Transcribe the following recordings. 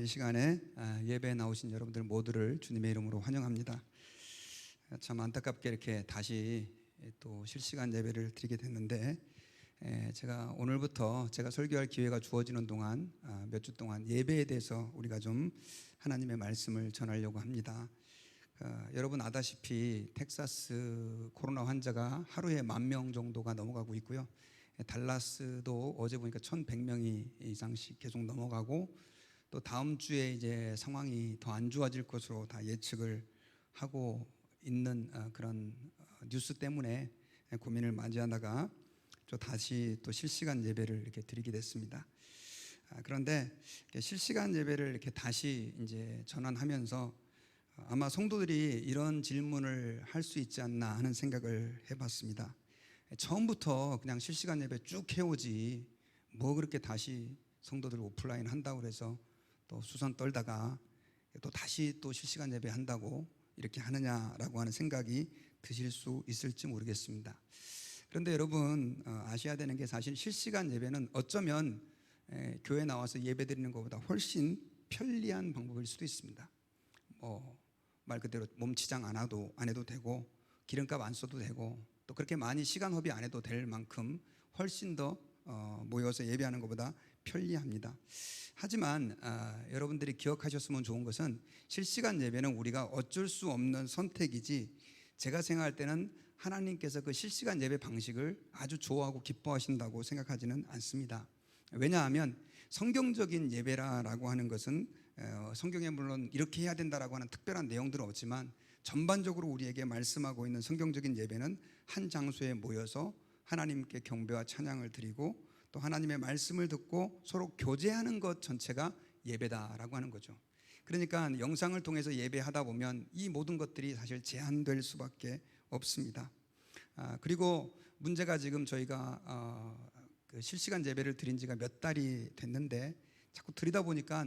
이 시간에 예배에 나오신 여러분들 모두를 주님의 이름으로 환영합니다. 참 안타깝게 이렇게 다시 또 실시간 예배를 드리게 됐는데, 제가 오늘부터 제가 설교할 기회가 주어지는 동안 몇 주 동안 예배에 대해서 우리가 좀 하나님의 말씀을 전하려고 합니다. 여러분 아다시피 텍사스 코로나 환자가 하루에 10,000명 정도가 넘어가고 있고요. 달라스도 어제 보니까 1,100명이 이상씩 계속 넘어가고, 또 다음 주에 이제 상황이 더 안 좋아질 것으로 다 예측을 하고 있는 그런 뉴스 때문에 고민을 맞이하다가 또 다시 또 실시간 예배를 이렇게 드리게 됐습니다. 그런데 실시간 예배를 이렇게 다시 이제 전환하면서 아마 성도들이 이런 질문을 할 수 있지 않나 하는 생각을 해봤습니다. 처음부터 그냥 실시간 예배 쭉 해오지 뭐 그렇게 다시 성도들 오프라인 한다고 그래서 또 수선 떨다가 또 다시 또 실시간 예배 한다고 이렇게 하느냐라고 하는 생각이 드실 수 있을지 모르겠습니다. 그런데 여러분 아셔야 되는 게, 사실 실시간 예배는 어쩌면 교회 나와서 예배 드리는 것보다 훨씬 편리한 방법일 수도 있습니다. 말 그대로 몸 치장 안 해도 되고, 기름값 안 써도 되고, 또 그렇게 많이 시간 허비 안 해도 될 만큼 훨씬 더 모여서 예배하는 것보다 편리합니다. 하지만 여러분들이 기억하셨으면 좋은 것은, 실시간 예배는 우리가 어쩔 수 없는 선택이지, 제가 생각할 때는 하나님께서 그 실시간 예배 방식을 아주 좋아하고 기뻐하신다고 생각하지는 않습니다. 왜냐하면 성경적인 예배라고 하는 것은 성경에 물론 이렇게 해야 된다라고 하는 특별한 내용들은 없지만, 전반적으로 우리에게 말씀하고 있는 성경적인 예배는 한 장소에 모여서 하나님께 경배와 찬양을 드리고, 또 하나님의 말씀을 듣고 서로 교제하는 것 전체가 예배다라고 하는 거죠. 그러니까 영상을 통해서 예배하다 보면 이 모든 것들이 사실 제한될 수밖에 없습니다. 그리고 문제가, 지금 저희가 그 실시간 예배를 드린 지가 몇 달이 됐는데 자꾸 드리다 보니까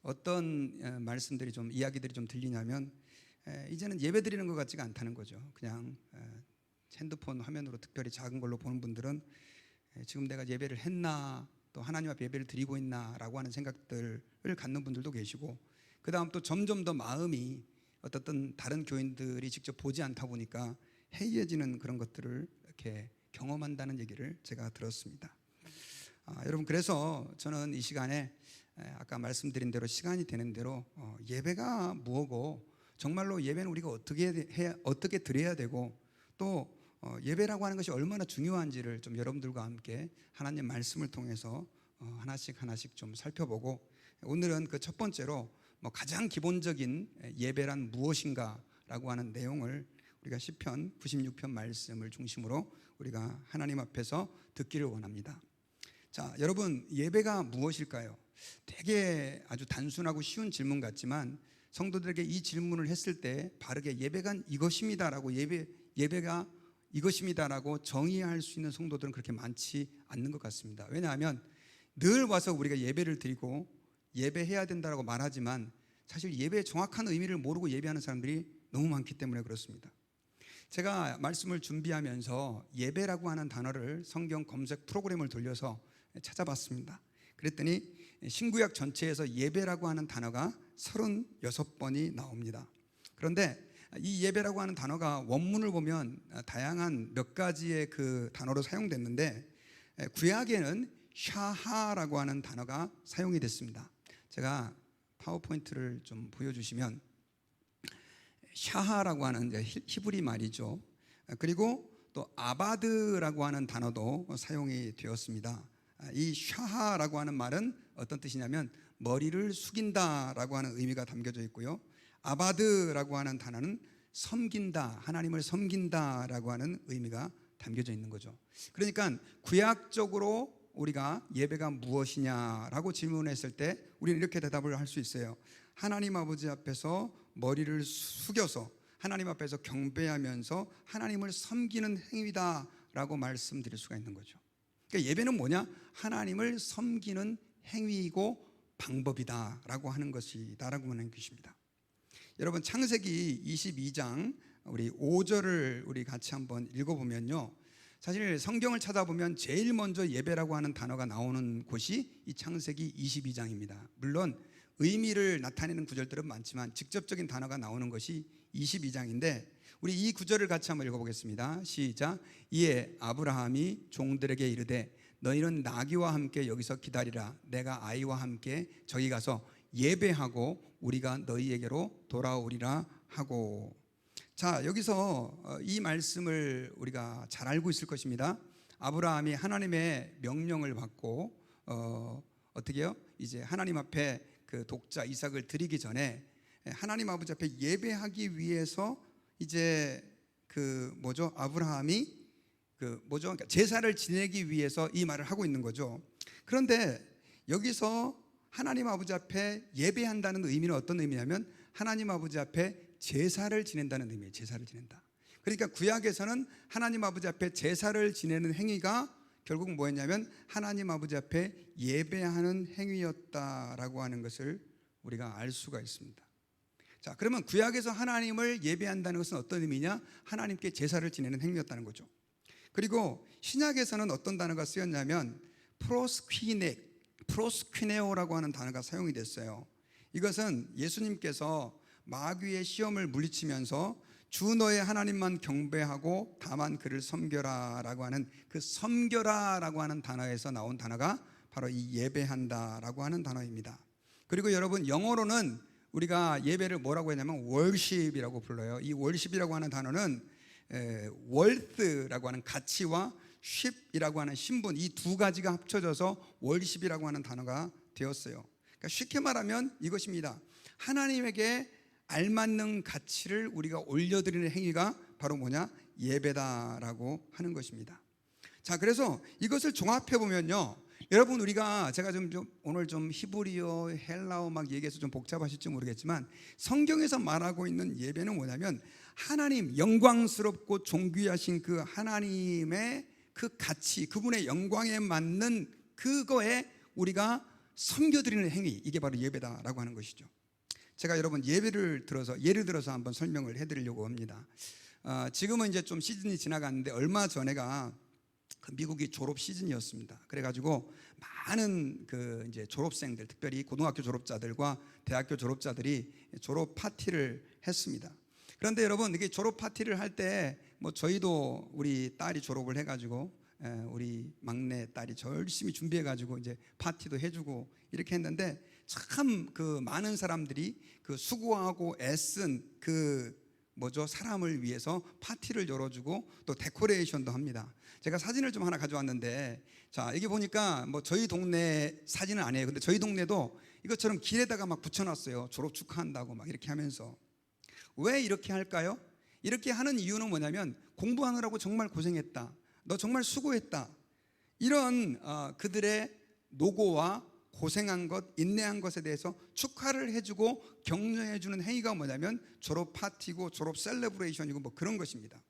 어떤 말씀들이 좀, 이야기들이 좀 들리냐면, 이제는 예배 드리는 것 같지가 않다는 거죠. 그냥 핸드폰 화면으로 특별히 작은 걸로 보는 분들은 지금 내가 예배를 했나, 또 하나님 앞에 예배를 드리고 있나 라고 하는 생각들을 갖는 분들도 계시고, 그 다음 또 점점 더 마음이 어떻든 다른 교인들이 직접 보지 않다 보니까 해이해지는 그런 것들을 이렇게 경험한다는 얘기를 제가 들었습니다. 여러분, 그래서 저는 이 시간에 아까 말씀드린 대로 시간이 되는 대로 예배가 뭐고, 정말로 예배는 우리가 어떻게 드려야 되고, 또 예배라고 하는 것이 얼마나 중요한지를 좀 여러분들과 함께 하나님 말씀을 통해서 하나씩 좀 살펴보고, 오늘은 그 첫 번째로 가장 기본적인 예배란 무엇인가 라고 하는 내용을 우리가 시편 96편 말씀을 중심으로 우리가 하나님 앞에서 듣기를 원합니다. 자, 여러분, 예배가 무엇일까요? 되게 아주 단순하고 쉬운 질문 같지만, 성도들에게 이 질문을 했을 때 바르게 예배가 이것입니다라고 예배가 이것입니다라고 정의할 수 있는 성도들은 그렇게 많지 않는 것 같습니다. 왜냐하면 늘 와서 우리가 예배를 드리고 예배해야 된다라고 말하지만, 사실 예배의 정확한 의미를 모르고 예배하는 사람들이 너무 많기 때문에 그렇습니다. 제가 말씀을 준비하면서 예배라고 하는 단어를 성경 검색 프로그램을 돌려서 찾아봤습니다. 그랬더니 신구약 전체에서 예배라고 하는 단어가 36번이 나옵니다. 그런데 이 예배라고 하는 단어가 원문을 보면 다양한 몇 가지의 그 단어로 사용됐는데, 구약에는 샤하라고 하는 단어가 사용이 됐습니다. 제가 파워포인트를 좀 보여주시면, 샤하라고 하는 히브리 말이죠. 그리고 또 아바드라고 하는 단어도 사용이 되었습니다. 이 샤하라고 하는 말은 어떤 뜻이냐면 머리를 숙인다라고 하는 의미가 담겨져 있고요. 아바드라고 하는 단어는 섬긴다, 하나님을 섬긴다라고 하는 의미가 담겨져 있는 거죠. 그러니까 구약적으로 우리가 예배가 무엇이냐라고 질문했을 때 우리는 이렇게 대답을 할 수 있어요. 하나님 아버지 앞에서 머리를 숙여서 하나님 앞에서 경배하면서 하나님을 섬기는 행위다라고 말씀드릴 수가 있는 거죠. 그러니까 예배는 뭐냐? 하나님을 섬기는 행위이고 방법이다라고 하는 것이다라고 하는 것입니다. 여러분, 창세기 22장 우리 5절을 우리 같이 한번 읽어보면요, 사실 성경을 찾아보면 제일 먼저 예배라고 하는 단어가 나오는 곳이 이 창세기 22장입니다. 물론 의미를 나타내는 구절들은 많지만 직접적인 단어가 나오는 것이 22장인데 우리 이 구절을 같이 한번 읽어보겠습니다. 시작. 이에 아브라함이 종들에게 이르되 너희는 나귀와 함께 여기서 기다리라. 내가 아이와 함께 저기 가서 예배하고 우리가 너희에게로 돌아오리라 하고. 자, 여기서 이 말씀을 우리가 잘 알고 있을 것입니다. 아브라함이 하나님의 명령을 받고 어떻게 해요? 이제 하나님 앞에 그 독자 이삭을 드리기 전에 하나님 아버지 앞에 예배하기 위해서 이제 아브라함이 그러니까 제사를 지내기 위해서 이 말을 하고 있는 거죠. 그런데 여기서 하나님 아버지 앞에 예배한다는 의미는 어떤 의미냐면 하나님 아버지 앞에 제사를 지낸다는 의미예요. 제사를 지낸다. 그러니까 구약에서는 하나님 아버지 앞에 제사를 지내는 행위가 결국 뭐였냐면 하나님 아버지 앞에 예배하는 행위였다라고 하는 것을 우리가 알 수가 있습니다. 자, 그러면 구약에서 하나님을 예배한다는 것은 어떤 의미냐? 하나님께 제사를 지내는 행위였다는 거죠. 그리고 신약에서는 어떤 단어가 쓰였냐면 프로스퀴네오라고 하는 단어가 사용이 됐어요. 이것은 예수님께서 마귀의 시험을 물리치면서 주 너의 하나님만 경배하고 다만 그를 섬겨라 라고 하는 그 섬겨라 라고 하는 단어에서 나온 단어가 바로 이 예배한다 라고 하는 단어입니다. 그리고 여러분, 영어로는 우리가 예배를 뭐라고 했냐면 worship이라고 불러요. 이 worship이라고 하는 단어는 worth라고 하는 가치와 ship이라고 하는 신분, 이 두 가지가 합쳐져서 worship이라고 하는 단어가 되었어요. 그러니까 쉽게 말하면 이것입니다. 하나님에게 알맞는 가치를 우리가 올려드리는 행위가 바로 뭐냐? 예배다라고 하는 것입니다. 자, 그래서 이것을 종합해 보면요, 여러분, 제가 오늘 좀 히브리어, 헬라어 막 얘기해서 좀 복잡하실지 모르겠지만 성경에서 말하고 있는 예배는 뭐냐면 하나님, 영광스럽고 존귀하신 그 하나님의 그 가치, 그분의 영광에 맞는 그거에 우리가 섬겨드리는 행위, 이게 바로 예배다라고 하는 것이죠. 제가 여러분 예를 들어서 한번 설명을 해드리려고 합니다. 지금은 이제 좀 시즌이 지나갔는데 얼마 전에가 미국이 졸업 시즌이었습니다. 그래가지고 많은 이제 졸업생들, 특별히 고등학교 졸업자들과 대학교 졸업자들이 졸업 파티를 했습니다. 그런데 여러분, 이게 졸업 파티를 할 때 저희도 우리 딸이 졸업을 해가지고 우리 막내 딸이 열심히 준비해가지고 이제 파티도 해주고 이렇게 했는데 참 많은 사람들이 수고하고 애쓴 사람을 위해서 파티를 열어주고 또 데코레이션도 합니다. 제가 사진을 좀 하나 가져왔는데, 자, 여기 보니까 저희 동네 사진은 아니에요. 근데 저희 동네도 이것처럼 길에다가 막 붙여놨어요. 졸업 축하한다고 막 이렇게 하면서. 왜 이렇게 할까요? 이렇게 하는 이유는 뭐냐면 공부하느라고 정말 고생했다, 너 정말 수고했다, 이런 그들의 노고와 고생한 것, 인내한 것에 대해서 축하를 해주고 격려해주는 행위가 뭐냐면 졸업 파티고 졸업 셀레브레이션이고 그런 것입니다.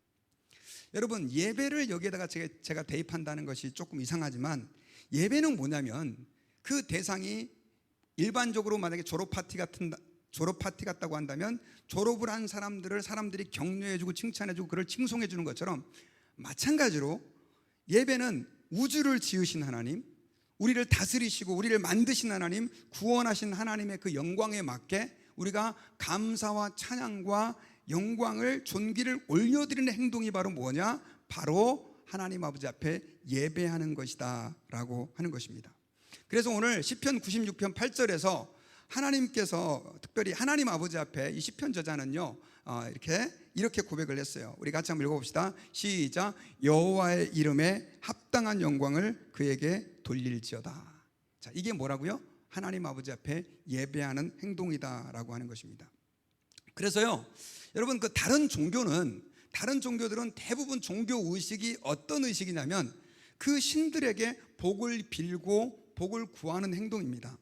여러분, 예배를 여기에다가 제가 대입한다는 것이 조금 이상하지만 예배는 뭐냐면 그 대상이 일반적으로 만약에 졸업 파티 같다고 한다면 졸업을 한 사람들이 격려해주고 칭찬해주고 그를 칭송해주는 것처럼, 마찬가지로 예배는 우주를 지으신 하나님, 우리를 다스리시고 우리를 만드신 하나님, 구원하신 하나님의 그 영광에 맞게 우리가 감사와 찬양과 영광을, 존귀를 올려드리는 행동이 바로 뭐냐? 바로 하나님 아버지 앞에 예배하는 것이다 라고 하는 것입니다. 그래서 오늘 시편 96편 8절에서 하나님께서 특별히 하나님 아버지 앞에 이 시편 저자는요 이렇게 고백을 했어요. 우리 같이 한번 읽어봅시다. 시작. 여호와의 이름에 합당한 영광을 그에게 돌릴지어다. 자, 이게 뭐라고요? 하나님 아버지 앞에 예배하는 행동이다라고 하는 것입니다. 그래서요, 여러분, 다른 종교들은 대부분 종교 의식이 어떤 의식이냐면 그 신들에게 복을 빌고 복을 구하는 행동입니다.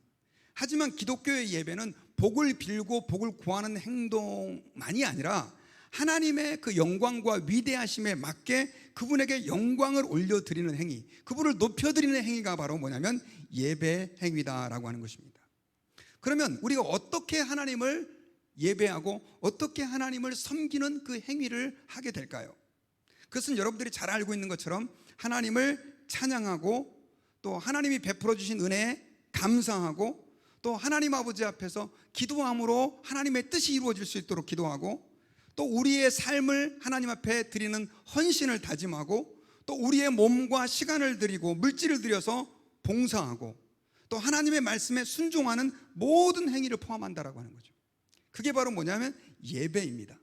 하지만 기독교의 예배는 복을 빌고 복을 구하는 행동만이 아니라 하나님의 그 영광과 위대하심에 맞게 그분에게 영광을 올려드리는 행위, 그분을 높여드리는 행위가 바로 뭐냐면 예배 행위다라고 하는 것입니다. 그러면 우리가 어떻게 하나님을 예배하고 어떻게 하나님을 섬기는 그 행위를 하게 될까요? 그것은 여러분들이 잘 알고 있는 것처럼 하나님을 찬양하고 또 하나님이 베풀어 주신 은혜에 감사하고 또 하나님 아버지 앞에서 기도함으로 하나님의 뜻이 이루어질 수 있도록 기도하고, 또 우리의 삶을 하나님 앞에 드리는 헌신을 다짐하고, 또 우리의 몸과 시간을 드리고 물질을 들여서 봉사하고, 또 하나님의 말씀에 순종하는 모든 행위를 포함한다라고 하는 거죠. 그게 바로 뭐냐면 예배입니다.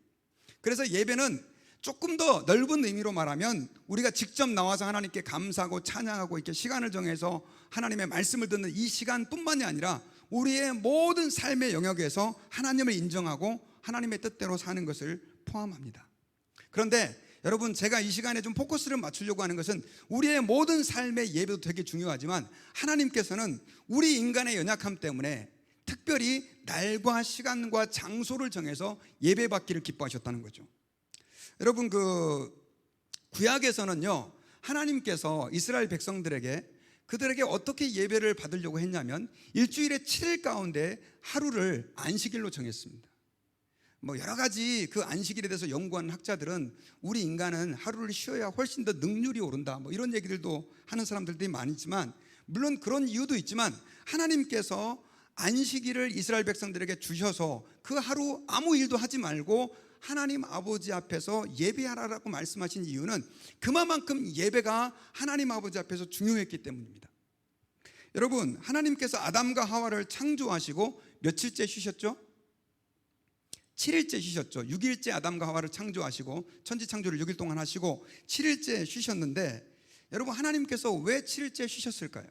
그래서 예배는 조금 더 넓은 의미로 말하면 우리가 직접 나와서 하나님께 감사하고 찬양하고 이렇게 시간을 정해서 하나님의 말씀을 듣는 이 시간뿐만이 아니라 우리의 모든 삶의 영역에서 하나님을 인정하고 하나님의 뜻대로 사는 것을 포함합니다. 그런데 여러분, 제가 이 시간에 좀 포커스를 맞추려고 하는 것은 우리의 모든 삶의 예배도 되게 중요하지만 하나님께서는 우리 인간의 연약함 때문에 특별히 날과 시간과 장소를 정해서 예배받기를 기뻐하셨다는 거죠. 여러분, 구약에서는요, 하나님께서 이스라엘 백성들에게 그들에게 어떻게 예배를 받으려고 했냐면 일주일에 7일 가운데 하루를 안식일로 정했습니다. 여러 가지 그 안식일에 대해서 연구하는 학자들은 우리 인간은 하루를 쉬어야 훨씬 더 능률이 오른다, 이런 얘기들도 하는 사람들이 많이 있지만, 물론 그런 이유도 있지만 하나님께서 안식일을 이스라엘 백성들에게 주셔서 그 하루 아무 일도 하지 말고 하나님 아버지 앞에서 예배하라고 말씀하신 이유는 그만큼 예배가 하나님 아버지 앞에서 중요했기 때문입니다. 여러분, 하나님께서 아담과 하와를 창조하시고 며칠째 쉬셨죠? 7일째 쉬셨죠. 6일째 아담과 하와를 창조하시고 천지창조를 6일 동안 하시고 7일째 쉬셨는데, 여러분, 하나님께서 왜 7일째 쉬셨을까요?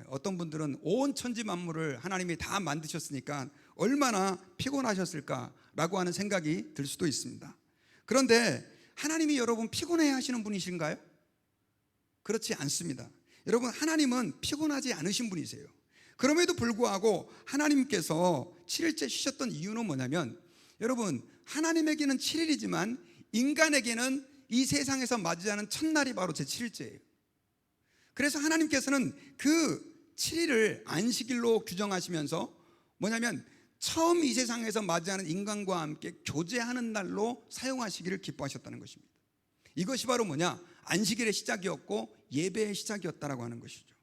어떤 분들은 온 천지 만물을 하나님이 다 만드셨으니까 얼마나 피곤하셨을까라고 하는 생각이 들 수도 있습니다. 그런데 하나님이 여러분 피곤해 하시는 분이신가요? 그렇지 않습니다. 여러분, 하나님은 피곤하지 않으신 분이세요. 그럼에도 불구하고 하나님께서 7일째 쉬셨던 이유는 뭐냐면, 여러분, 하나님에게는 7일이지만 인간에게는 이 세상에서 맞이하는 첫날이 바로 제 7일째예요. 그래서 하나님께서는 그 7일을 안식일로 규정하시면서 뭐냐면 처음 이 세상에서 맞이하는 인간과 함께 교제하는 날로 사용하시기를 기뻐하셨다는 것입니다. 이것이 바로 뭐냐? 안식일의 시작이었고 예배의 시작이었다라고 하는 것이죠.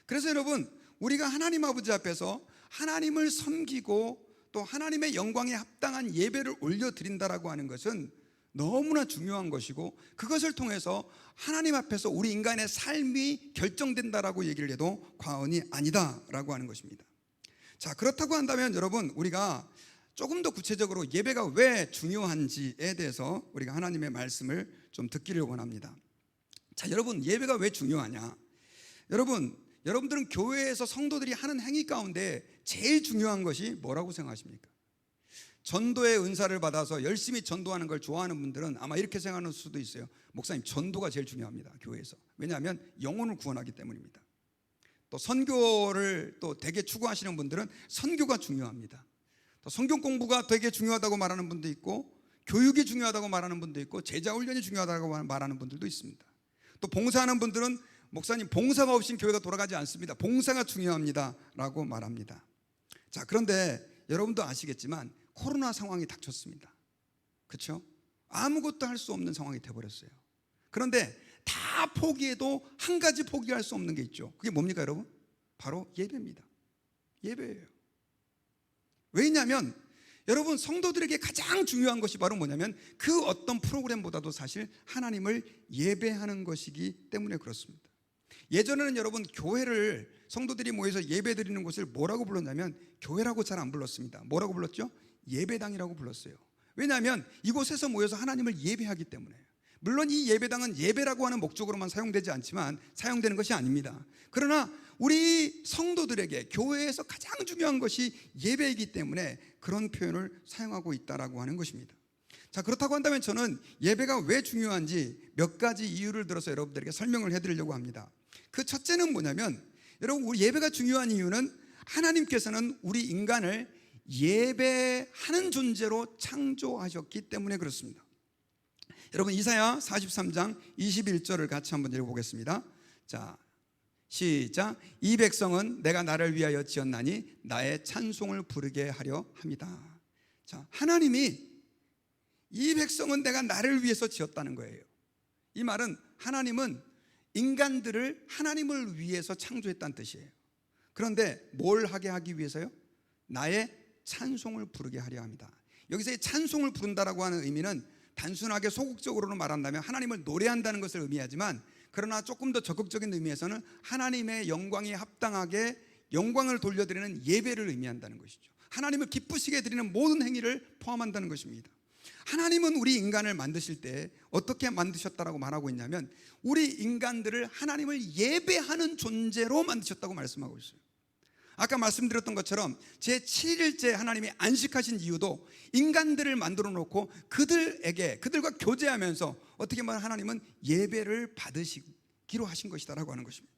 그래서 여러분, 우리가 하나님 아버지 앞에서 하나님을 섬기고 또 하나님의 영광에 합당한 예배를 올려드린다라고 하는 것은 너무나 중요한 것이고, 그것을 통해서 하나님 앞에서 우리 인간의 삶이 결정된다라고 얘기를 해도 과언이 아니다라고 하는 것입니다. 자, 그렇다고 한다면 여러분, 우리가 조금 더 구체적으로 예배가 왜 중요한지에 대해서 우리가 하나님의 말씀을 좀 듣기를 원합니다. 자, 여러분, 예배가 왜 중요하냐? 여러분들은 교회에서 성도들이 하는 행위 가운데 제일 중요한 것이 뭐라고 생각하십니까? 전도의 은사를 받아서 열심히 전도하는 걸 좋아하는 분들은 아마 이렇게 생각하는 수도 있어요. 목사님, 전도가 제일 중요합니다, 교회에서. 왜냐하면 영혼을 구원하기 때문입니다. 또 선교를 또 되게 추구하시는 분들은 선교가 중요합니다. 또 성경 공부가 되게 중요하다고 말하는 분도 있고, 교육이 중요하다고 말하는 분도 있고, 제자 훈련이 중요하다고 말하는 분들도 있습니다. 또 봉사하는 분들은 목사님, 봉사가 없인 교회가 돌아가지 않습니다, 봉사가 중요합니다 라고 말합니다. 자, 그런데 여러분도 아시겠지만 코로나 상황이 닥쳤습니다. 그렇죠? 아무것도 할 수 없는 상황이 되어버렸어요. 그런데 다 포기해도 한 가지 포기할 수 없는 게 있죠. 그게 뭡니까 여러분? 바로 예배입니다. 예배예요. 왜냐하면 여러분, 성도들에게 가장 중요한 것이 바로 뭐냐면 그 어떤 프로그램보다도 사실 하나님을 예배하는 것이기 때문에 그렇습니다. 예전에는 여러분, 교회를 성도들이 모여서 예배 드리는 곳을 뭐라고 불렀냐면 교회라고 잘 안 불렀습니다. 뭐라고 불렀죠? 예배당이라고 불렀어요. 왜냐하면 이곳에서 모여서 하나님을 예배하기 때문에. 물론 이 예배당은 예배라고 하는 목적으로만 사용되지 않지만 사용되는 것이 아닙니다. 그러나 우리 성도들에게 교회에서 가장 중요한 것이 예배이기 때문에 그런 표현을 사용하고 있다라고 하는 것입니다. 자, 그렇다고 한다면 저는 예배가 왜 중요한지 몇 가지 이유를 들어서 여러분들에게 설명을 해드리려고 합니다. 그 첫째는 뭐냐면, 여러분, 우리 예배가 중요한 이유는 하나님께서는 우리 인간을 예배하는 존재로 창조하셨기 때문에 그렇습니다. 여러분, 이사야 43장 21절을 같이 한번 읽어보겠습니다. 자, 시작. 이 백성은 내가 나를 위하여 지었나니 나의 찬송을 부르게 하려 함이다. 자, 하나님이 이 백성은 내가 나를 위해서 지었다는 거예요. 이 말은 하나님은 인간들을 하나님을 위해서 창조했다는 뜻이에요. 그런데 뭘 하게 하기 위해서요? 나의 찬송을 부르게 하려 합니다. 여기서의 찬송을 부른다라고 하는 의미는 단순하게 소극적으로는 말한다면 하나님을 노래한다는 것을 의미하지만, 그러나 조금 더 적극적인 의미에서는 하나님의 영광에 합당하게 영광을 돌려드리는 예배를 의미한다는 것이죠. 하나님을 기쁘시게 드리는 모든 행위를 포함한다는 것입니다. 하나님은 우리 인간을 만드실 때 어떻게 만드셨다라고 말하고 있냐면, 우리 인간들을 하나님을 예배하는 존재로 만드셨다고 말씀하고 있어요. 아까 말씀드렸던 것처럼 제7일째 하나님이 안식하신 이유도 인간들을 만들어 놓고 그들과 교제하면서 어떻게 보면 하나님은 예배를 받으시기로 하신 것이다라고 하는 것입니다.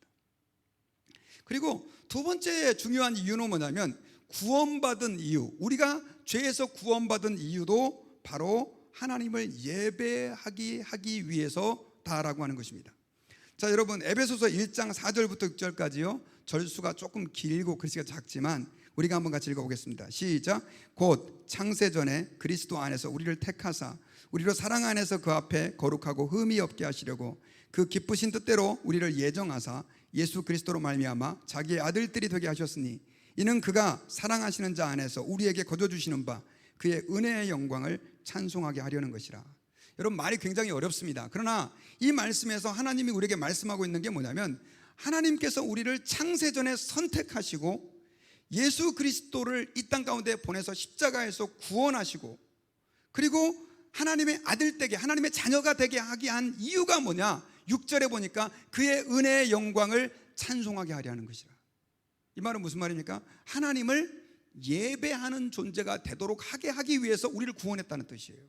그리고 두 번째 중요한 이유는 뭐냐면, 구원받은 이유, 우리가 죄에서 구원받은 이유도 바로 하나님을 예배하기 위해서다라고 하는 것입니다. 자, 여러분, 에베소서 1장 4절부터 6절까지요, 절수가 조금 길고 글씨가 작지만 우리가 한번 같이 읽어보겠습니다. 시작. 곧 창세전에 그리스도 안에서 우리를 택하사 우리로 사랑 안에서 그 앞에 거룩하고 흠이 없게 하시려고 그 기쁘신 뜻대로 우리를 예정하사 예수 그리스도로 말미암아 자기의 아들들이 되게 하셨으니, 이는 그가 사랑하시는 자 안에서 우리에게 거둬주시는 바 그의 은혜의 영광을 찬송하게 하려는 것이라. 여러분, 말이 굉장히 어렵습니다. 그러나 이 말씀에서 하나님이 우리에게 말씀하고 있는 게 뭐냐면, 하나님께서 우리를 창세전에 선택하시고 예수 그리스도를 이 땅 가운데 보내서 십자가에서 구원하시고, 그리고 하나님의 아들되게, 하나님의 자녀가 되게 하게 한 이유가 뭐냐? 6절에 보니까 그의 은혜의 영광을 찬송하게 하려 하는 것이라. 이 말은 무슨 말입니까? 하나님을 예배하는 존재가 되도록 하게 하기 위해서 우리를 구원했다는 뜻이에요.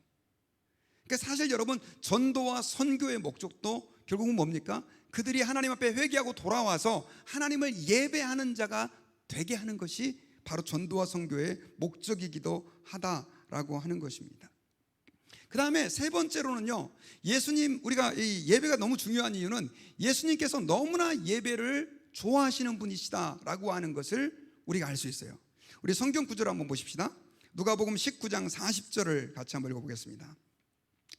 그러니까 사실 여러분, 전도와 선교의 목적도 결국은 뭡니까? 그들이 하나님 앞에 회개하고 돌아와서 하나님을 예배하는 자가 되게 하는 것이 바로 전도와 선교의 목적이기도 하다라고 하는 것입니다. 그 다음에 세 번째로는요, 예수님, 우리가 이 예배가 너무 중요한 이유는 예수님께서 너무나 예배를 좋아하시는 분이시다라고 하는 것을 우리가 알 수 있어요. 우리 성경 구절 한번 보십시다. 누가복음 19장 40절을 같이 한번 읽어보겠습니다.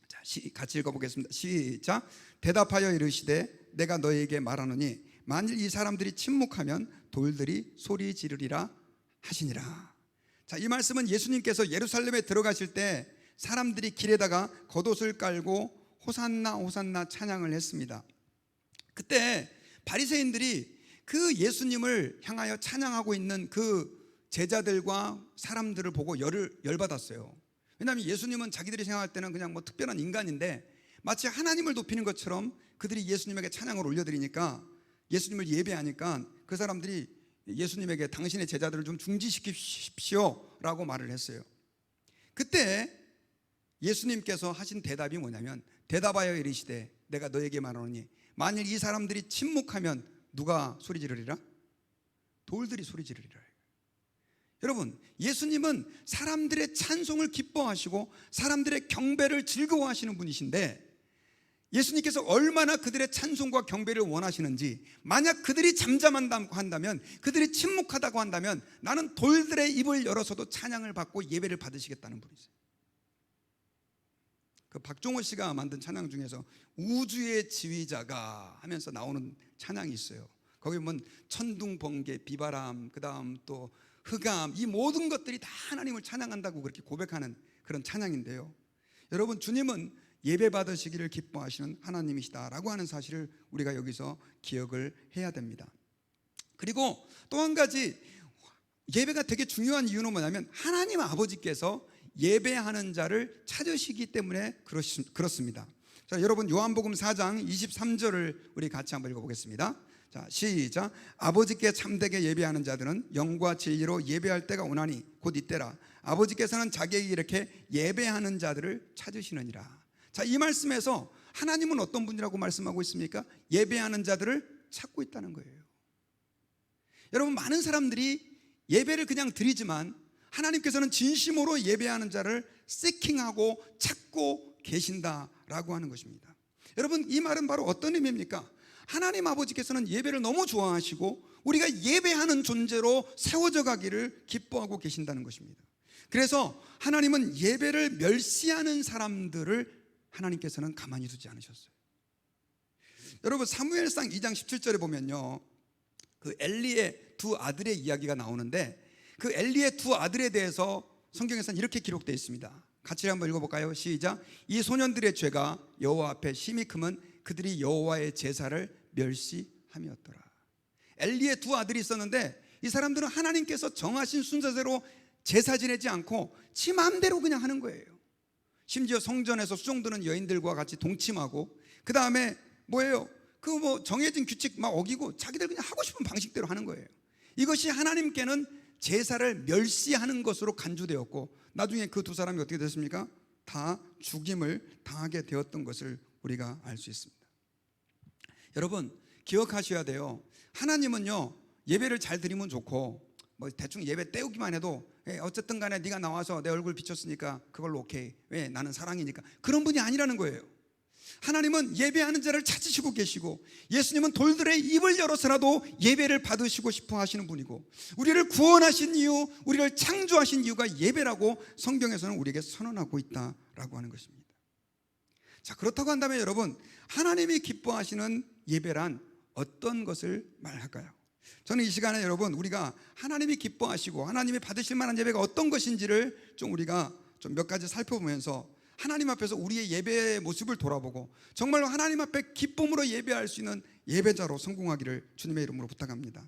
자, 같이 읽어보겠습니다. 시작. 대답하여 이르시되 내가 너희에게 말하노니 만일 이 사람들이 침묵하면 돌들이 소리 지르리라 하시니라. 자, 이 말씀은 예수님께서 예루살렘에 들어가실 때 사람들이 길에다가 겉옷을 깔고 호산나 호산나 찬양을 했습니다. 그때 바리새인들이 그 예수님을 향하여 찬양하고 있는 그 제자들과 사람들을 보고 열받았어요. 왜냐하면 예수님은 자기들이 생각할 때는 그냥 뭐 특별한 인간인데, 마치 하나님을 높이는 것처럼 그들이 예수님에게 찬양을 올려드리니까, 예수님을 예배하니까 그 사람들이 예수님에게 당신의 제자들을 좀 중지시키십시오 라고 말을 했어요. 그때 예수님께서 하신 대답이 뭐냐면, 대답하여 이르시되 내가 너에게 말하노니 만일 이 사람들이 침묵하면 누가 소리 지르리라? 돌들이 소리 지르리라. 여러분, 예수님은 사람들의 찬송을 기뻐하시고 사람들의 경배를 즐거워하시는 분이신데, 예수님께서 얼마나 그들의 찬송과 경배를 원하시는지, 만약 그들이 잠잠한다고 한다면, 그들이 침묵하다고 한다면 나는 돌들의 입을 열어서도 찬양을 받고 예배를 받으시겠다는 분이세요. 그 박종호 씨가 만든 찬양 중에서 우주의 지휘자가 하면서 나오는 찬양이 있어요. 거기 보면 천둥, 번개, 비바람, 그 다음 또 흑암, 이 모든 것들이 다 하나님을 찬양한다고 그렇게 고백하는 그런 찬양인데요, 여러분, 주님은 예배 받으시기를 기뻐하시는 하나님이시다라고 하는 사실을 우리가 여기서 기억을 해야 됩니다. 그리고 또 한 가지 예배가 되게 중요한 이유는 뭐냐면, 하나님 아버지께서 예배하는 자를 찾으시기 때문에 그렇습니다. 자, 여러분, 요한복음 4장 23절을 우리 같이 한번 읽어보겠습니다. 자, 시작. 아버지께 참되게 예배하는 자들은 영과 진리로 예배할 때가 오나니 곧 이때라. 아버지께서는 자기에게 이렇게 예배하는 자들을 찾으시느니라. 자, 이 말씀에서 하나님은 어떤 분이라고 말씀하고 있습니까? 예배하는 자들을 찾고 있다는 거예요. 여러분, 많은 사람들이 예배를 그냥 드리지만 하나님께서는 진심으로 예배하는 자를 세킹하고 찾고 계신다라고 하는 것입니다. 여러분, 이 말은 바로 어떤 의미입니까? 하나님 아버지께서는 예배를 너무 좋아하시고 우리가 예배하는 존재로 세워져 가기를 기뻐하고 계신다는 것입니다. 그래서 하나님은 예배를 멸시하는 사람들을 하나님께서는 가만히 두지 않으셨어요. 여러분, 사무엘상 2장 17절에 보면요, 그 엘리의 두 아들의 이야기가 나오는데 그 엘리의 두 아들에 대해서 성경에서는 이렇게 기록되어 있습니다. 같이 한번 읽어볼까요? 시작. 이 소년들의 죄가 여호와 앞에 심히 크면 그들이 여호와의 제사를 멸시함이었더라. 엘리의 두 아들이 있었는데 이 사람들은 하나님께서 정하신 순서대로 제사 지내지 않고 지 마음대로 그냥 하는 거예요. 심지어 성전에서 수종드는 여인들과 같이 동침하고, 그 다음에 뭐예요? 그 뭐 정해진 규칙 막 어기고 자기들 그냥 하고 싶은 방식대로 하는 거예요. 이것이 하나님께는 제사를 멸시하는 것으로 간주되었고, 나중에 그 두 사람이 어떻게 됐습니까? 다 죽임을 당하게 되었던 것을 우리가 알 수 있습니다. 여러분 기억하셔야 돼요. 하나님은요, 예배를 잘 드리면 좋고 뭐 대충 예배 때우기만 해도 어쨌든 간에 네가 나와서 내 얼굴 비쳤으니까 그걸로 오케이, 왜? 나는 사랑이니까. 그런 분이 아니라는 거예요. 하나님은 예배하는 자를 찾으시고 계시고, 예수님은 돌들의 입을 열어서라도 예배를 받으시고 싶어 하시는 분이고, 우리를 구원하신 이유, 우리를 창조하신 이유가 예배라고 성경에서는 우리에게 선언하고 있다라고 하는 것입니다. 자, 그렇다고 한다면 여러분, 하나님이 기뻐하시는 예배란 어떤 것을 말할까요? 저는 이 시간에 여러분, 우리가 하나님이 기뻐하시고 하나님이 받으실 만한 예배가 어떤 것인지를 좀 우리가 좀 몇 가지 살펴보면서 하나님 앞에서 우리의 예배의 모습을 돌아보고 정말로 하나님 앞에 기쁨으로 예배할 수 있는 예배자로 성공하기를 주님의 이름으로 부탁합니다.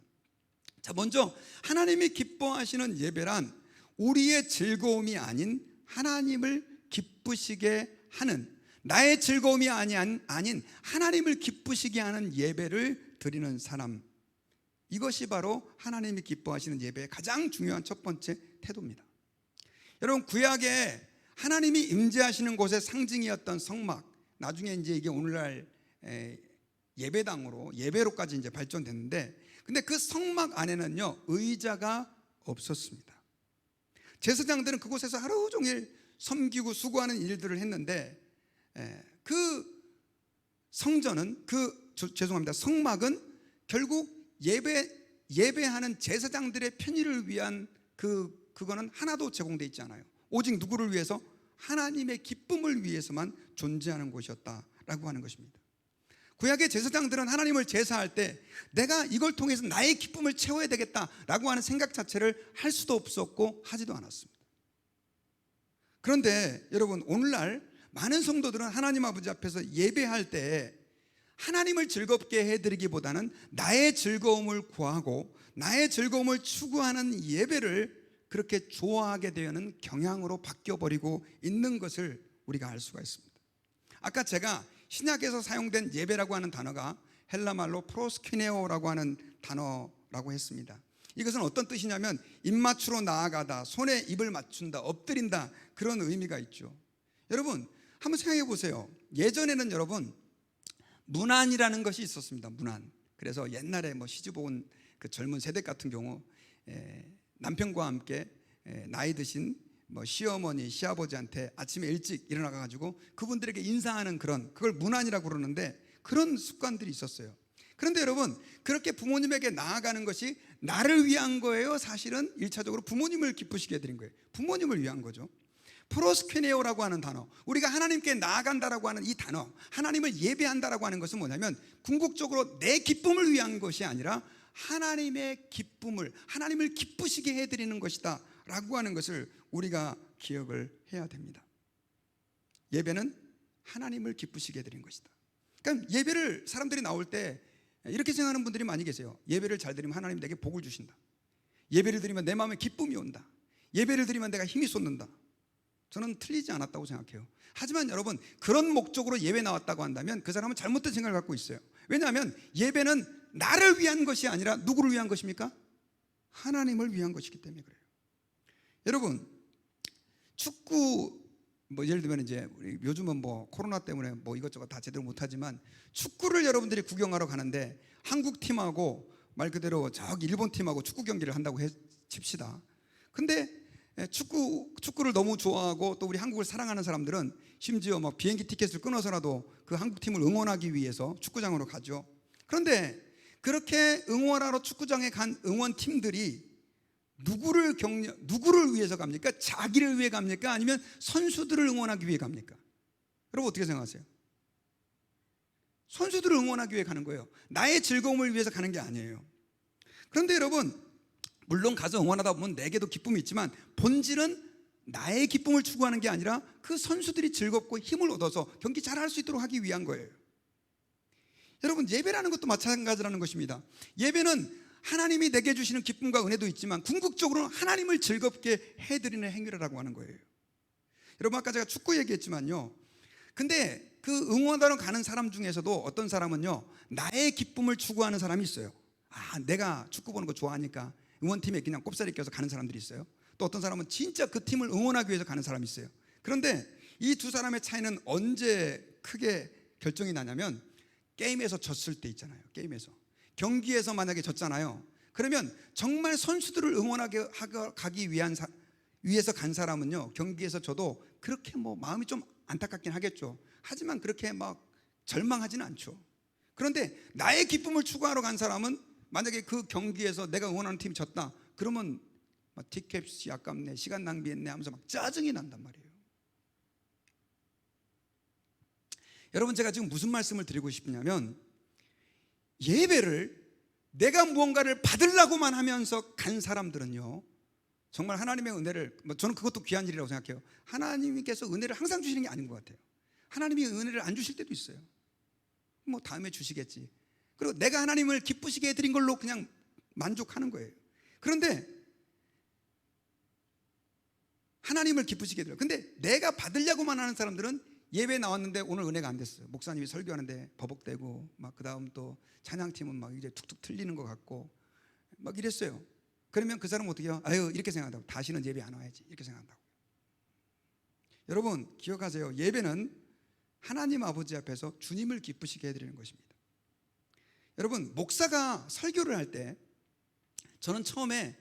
자, 먼저 하나님이 기뻐하시는 예배란 우리의 즐거움이 아닌 하나님을 기쁘시게 하는, 나의 즐거움이 아닌 하나님을 기쁘시게 하는 예배를 드리는 사람, 이것이 바로 하나님이 기뻐하시는 예배의 가장 중요한 첫 번째 태도입니다. 여러분, 구약에 하나님이 임재하시는 곳의 상징이었던 성막, 나중에 이제 이게 오늘날 예배당으로, 예배로까지 이제 발전됐는데, 근데 그 성막 안에는요, 의자가 없었습니다. 제사장들은 그곳에서 하루 종일 섬기고 수고하는 일들을 했는데, 그 성전은 성막은 결국 예배하는 제사장들의 편의를 위한 그거는 하나도 제공되어 있지 않아요. 오직 누구를 위해서? 하나님의 기쁨을 위해서만 존재하는 곳이었다라고 하는 것입니다. 구약의 제사장들은 하나님을 제사할 때 내가 이걸 통해서 나의 기쁨을 채워야 되겠다라고 하는 생각 자체를 할 수도 없었고 하지도 않았습니다. 그런데 여러분, 오늘날 많은 성도들은 하나님 아버지 앞에서 예배할 때 하나님을 즐겁게 해드리기보다는 나의 즐거움을 구하고 나의 즐거움을 추구하는 예배를 그렇게 좋아하게 되는 경향으로 바뀌어버리고 있는 것을 우리가 알 수가 있습니다. 아까 제가 신약에서 사용된 예배라고 하는 단어가 헬라말로 프로스퀴네오라고 하는 단어라고 했습니다. 이것은 어떤 뜻이냐면 입맞추러 나아가다, 손에 입을 맞춘다, 엎드린다, 그런 의미가 있죠. 여러분 한번 생각해 보세요. 예전에는 여러분 문안이라는 것이 있었습니다. 문안. 그래서 옛날에 뭐 시집 온 그 젊은 세대 같은 경우 남편과 함께 나이 드신 뭐 시어머니, 시아버지한테 아침에 일찍 일어나가 가지고 그분들에게 인사하는 그걸 문안이라고 그러는데, 그런 습관들이 있었어요. 그런데 여러분, 그렇게 부모님에게 나아가는 것이 나를 위한 거예요? 사실은 1차적으로 부모님을 기쁘시게 해드린 거예요. 부모님을 위한 거죠. 프로스퀴네오라고 하는 단어, 우리가 하나님께 나아간다라고 하는 이 단어, 하나님을 예배한다라고 하는 것은 뭐냐면 궁극적으로 내 기쁨을 위한 것이 아니라 하나님의 기쁨을, 하나님을 기쁘시게 해드리는 것이다 라고 하는 것을 우리가 기억을 해야 됩니다. 예배는 하나님을 기쁘시게 해드리는 것이다. 그러니까 예배를 사람들이 나올 때 이렇게 생각하는 분들이 많이 계세요. 예배를 잘 드리면 하나님 내게 복을 주신다. 예배를 드리면 내 마음에 기쁨이 온다. 예배를 드리면 내가 힘이 솟는다. 저는 틀리지 않았다고 생각해요. 하지만 여러분, 그런 목적으로 예배 나왔다고 한다면 그 사람은 잘못된 생각을 갖고 있어요. 왜냐하면 예배는 나를 위한 것이 아니라 누구를 위한 것입니까? 하나님을 위한 것이기 때문에 그래요. 여러분, 축구 뭐 예를 들면 이제 요즘은 뭐 코로나 때문에 뭐 이것저것 다 제대로 못하지만 축구를 여러분들이 구경하러 가는데 한국 팀하고 말 그대로 저기 일본 팀하고 축구 경기를 한다고 칩시다. 근데 축구를 너무 좋아하고 또 우리 한국을 사랑하는 사람들은 심지어 막 비행기 티켓을 끊어서라도 그 한국 팀을 응원하기 위해서 축구장으로 가죠. 그런데 그렇게 응원하러 축구장에 간 응원팀들이 누구를 위해서 갑니까? 자기를 위해 갑니까? 아니면 선수들을 응원하기 위해 갑니까? 여러분 어떻게 생각하세요? 선수들을 응원하기 위해 가는 거예요. 나의 즐거움을 위해서 가는 게 아니에요. 그런데 여러분, 물론 가서 응원하다 보면 내게도 기쁨이 있지만 본질은 나의 기쁨을 추구하는 게 아니라 그 선수들이 즐겁고 힘을 얻어서 경기 잘할 수 있도록 하기 위한 거예요. 여러분, 예배라는 것도 마찬가지라는 것입니다. 예배는 하나님이 내게 주시는 기쁨과 은혜도 있지만 궁극적으로는 하나님을 즐겁게 해드리는 행위라고 하는 거예요. 여러분, 아까 제가 축구 얘기했지만요, 근데 그 응원하러 가는 사람 중에서도 어떤 사람은요, 나의 기쁨을 추구하는 사람이 있어요. 내가 축구 보는 거 좋아하니까 응원팀에 그냥 꼽사리 껴서 가는 사람들이 있어요. 또 어떤 사람은 진짜 그 팀을 응원하기 위해서 가는 사람이 있어요. 그런데 이 두 사람의 차이는 언제 크게 결정이 나냐면 게임에서 졌을 때 있잖아요. 게임에서 경기에서 만약에 졌잖아요. 그러면 정말 선수들을 응원하게 가기 위해서 간 사람은요, 경기에서 져도 그렇게 마음이 좀 안타깝긴 하겠죠. 하지만 그렇게 막 절망하지는 않죠. 그런데 나의 기쁨을 추구하러 간 사람은 만약에 그 경기에서 내가 응원하는 팀이 졌다 그러면 티켓이 아깝네, 시간 낭비했네 하면서 막 짜증이 난단 말이에요. 여러분, 제가 지금 무슨 말씀을 드리고 싶냐면 예배를 내가 무언가를 받으려고만 하면서 간 사람들은요, 정말 하나님의 은혜를, 저는 그것도 귀한 일이라고 생각해요. 하나님께서 은혜를 항상 주시는 게 아닌 것 같아요. 하나님이 은혜를 안 주실 때도 있어요. 다음에 주시겠지. 그리고 내가 하나님을 기쁘시게 해드린 걸로 그냥 만족하는 거예요. 그런데 하나님을 기쁘시게 해드려요. 근데 내가 받으려고만 하는 사람들은 예배 나왔는데 오늘 은혜가 안 됐어요. 목사님이 설교하는데 버벅대고 그 다음 또 찬양팀은 이제 툭툭 틀리는 것 같고 이랬어요. 그러면 그 사람은 어떻게 해요? 이렇게 생각한다고. 다시는 예배 안 와야지, 이렇게 생각한다고. 여러분, 기억하세요. 예배는 하나님 아버지 앞에서 주님을 기쁘시게 해드리는 것입니다. 여러분, 목사가 설교를 할 때 저는 처음에